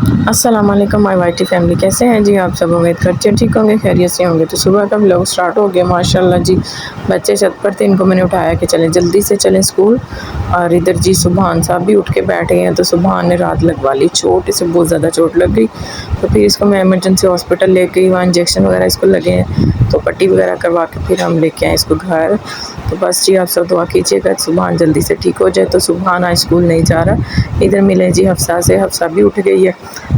अस्सलाम वालेकुम my whitey family, कैसे हैं जी आप सब। उम्मीद करते हैं ठीक होंगे, खैरियत से होंगे। तो सुबह का व्लॉग स्टार्ट हो गया माशाल्लाह जी। बच्चे छत पर थे, इनको मैंने उठाया कि चलें जल्दी से चलें स्कूल। और इधर जी सुबहान साहब भी उठ के बैठे हैं। तो सुबहान ने रात लगवा ली चोट, इसे बहुत ज़्यादा चोट लग गई। तो फिर इसको मैं एमरजेंसी हॉस्पिटल ले गई, वहाँ इंजेक्शन वगैरह इसको लगे हैं, तो पट्टी वगैरह करवा के फिर हम लेके आए इसको घर। तो बस जी आप सब दुआ कीजिएगा सुबहान जल्दी से ठीक हो जाए। तो सुबहान आज स्कूल नहीं जा रहा। इधर मिले जी हफ्सा से, हफ्सा भी उठ गई है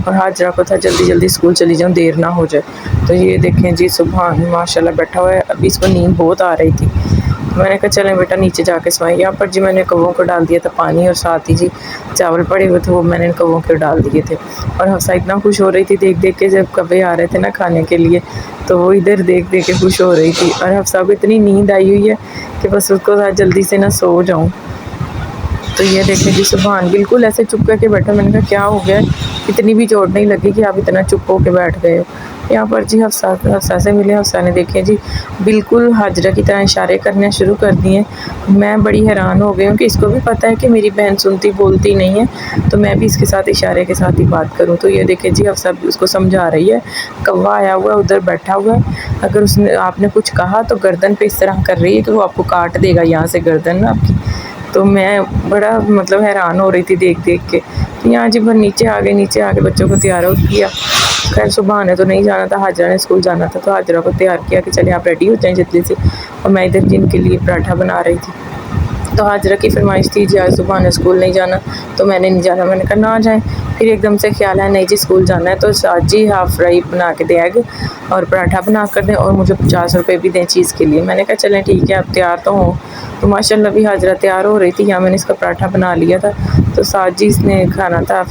और हाजरा को था जल्दी जल्दी स्कूल चली जाऊँ, देर ना हो जाए। तो ये देखें जी सुबहान माशाल्लाह बैठा हुआ है। अभी इसको नींद बहुत आ रही थी, तो मैंने कहा चलें बेटा नीचे जाके सोएं। यहाँ पर जी मैंने कौवों को डाल दिया था पानी, और साथ ही जी चावल पड़े हुए थे, वो मैंने कौवों को डाल दिए थे। और हफ्सा इतना खुश हो रही थी देख देख के, जब कौवे आ रहे थे ना खाने के लिए, तो वो इधर देख देख के खुश हो रही थी। और हफ्सा को इतनी नींद आई हुई है कि बस उसको जल्दी से ना सो जाऊँ। तो ये देखें जी सुबहान बिल्कुल ऐसे चुप करके बैठा। मैंने कहा क्या हो गया, इतनी भी चोट नहीं लगी कि आप इतना चुप होके बैठ गए हो। यहाँ पर जी हफ्सा से मिले। हफ्सा ने देखे जी बिल्कुल हाजरा की तरह इशारे करने शुरू कर दिए। मैं बड़ी हैरान हो गई हूँ कि इसको भी पता है कि मेरी बहन सुनती बोलती नहीं है, तो मैं भी इसके साथ इशारे के साथ ही बात करूँ। तो ये देखे जी हफ्सा उसको समझा रही है। कौवा आया हुआ है उधर बैठा हुआ है, अगर उसने आपने कुछ कहा तो गर्दन पे इस तरह कर रही है कि वो आपको काट देगा यहाँ से गर्दन ना आपकी। तो मैं बड़ा मतलब हैरान हो रही थी देख देख के। तो यहाँ जी पर नीचे आ गए, नीचे आके बच्चों को तैयार हो किया। खैर सुबह ने तो नहीं जाना था, हाजरा ने स्कूल जाना था, तो हाजरा को तैयार किया कि चले आप रेडी हो जाएं जल्दी से। और मैं इधर जिनके लिए पराठा बना रही थी। तो हाजरा की फरमाइश थी जी आज सुबह ने स्कूल नहीं जाना, तो मैंने नहीं जाना। मैंने कहा ना जाएं। फिर एकदम से ख्याल है नहीं जी स्कूल जाना है, तो साथ जी हाफ़ फ्राई बना के दे एग और पराठा बना कर दें, और मुझे 50 रुपये भी दें चीज़ के लिए। मैंने कहा चलें ठीक है, आप तैयार तो हो। तो माशाल्लाह भी हाजरा तैयार हो रही थी। यहाँ मैंने इसका पराठा बना लिया था। तो साथ जी इसने खाना था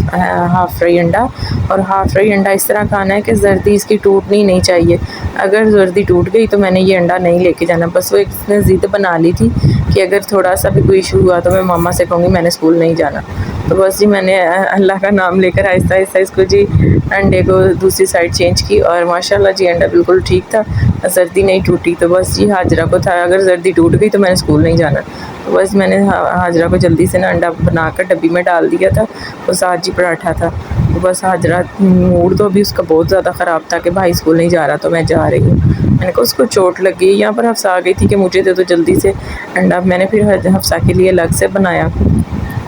हाफ़ फ्राई अंडा। और हाफ़ फ्राई अंडा इस तरह खाना है कि जर्दी इसकी टूटनी नहीं चाहिए। अगर जर्दी टूट गई तो मैंने ये अंडा नहीं लेके जाना। बस वो इसने ज़िद बना ली थी कि अगर थोड़ा सा भी कोई इशू हुआ तो मैं मामा से कहूँगी मैंने स्कूल नहीं जाना। तो बस जी मैंने अल्लाह का नाम लेकर आहिस्ता आहिस्ता इसको जी अंडे को दूसरी साइड चेंज की, और माशाल्लाह जी अंडा बिल्कुल ठीक था, जर्दी नहीं टूटी। तो बस जी हाजरा को था अगर जर्दी टूट गई तो मैंने स्कूल नहीं जाना। तो बस मैंने हाजरा को जल्दी से ना अंडा बनाकर डब्बी में डाल दिया था, और साथ जी पराठा था। तो बस हाजरा मूड तो अभी उसका बहुत ज़्यादा ख़राब था कि भाई स्कूल नहीं जा रहा, तो मैं जा रही हूँ। मैंने कहा उसको चोट लग गई। यहाँ पर हफ्सा आ गई थी कि मुझे दे दो जल्दी से अंडा। मैंने फिर हफ्सा के लिए अलग से बनाया।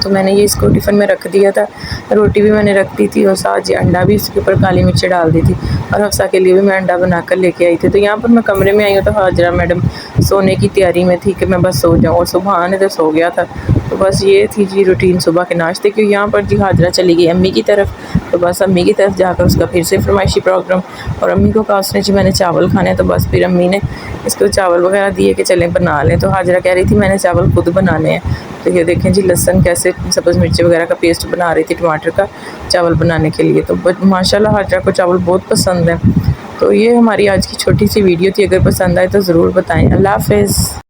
तो मैंने ये इसको टिफ़िन में रख दिया था, रोटी भी मैंने रख दी थी, और साथ जी अंडा भी इसके ऊपर काली मिर्च डाल दी थी। और हफ्सा के लिए भी मैं अंडा बनाकर लेके आई थी। तो यहाँ पर मैं कमरे में आई हूँ, तो हाजरा मैडम सोने की तैयारी में थी कि मैं बस सो जाऊँ, और सुबहान इधर सो गया था। तो बस ये थी जी रूटीन सुबह के नाश्ते की। यहाँ पर जी हाजरा चली गई अम्मी की तरफ। तो बस अम्मी की तरफ जाकर उसका फिर से फरमाइशी प्रोग्राम, और अम्मी को कहा उसने जी मैंने चावल खाने। तो बस फिर अम्मी ने इसको चावल वगैरह दिए कि चलें बना लें। तो हाजरा कह रही थी मैंने चावल खुद बनाने हैं। तो ये देखें जी लहसुन कैसे सब्ज़ मिर्ची वगैरह का पेस्ट बना रही थी टमाटर का चावल बनाने के लिए। तो माशाल्लाह हाजरा को चावल बहुत पसंद है। तो ये हमारी आज की छोटी सी वीडियो थी। अगर पसंद आए तो ज़रूर बताएं। अल्लाह हाफ़िज़।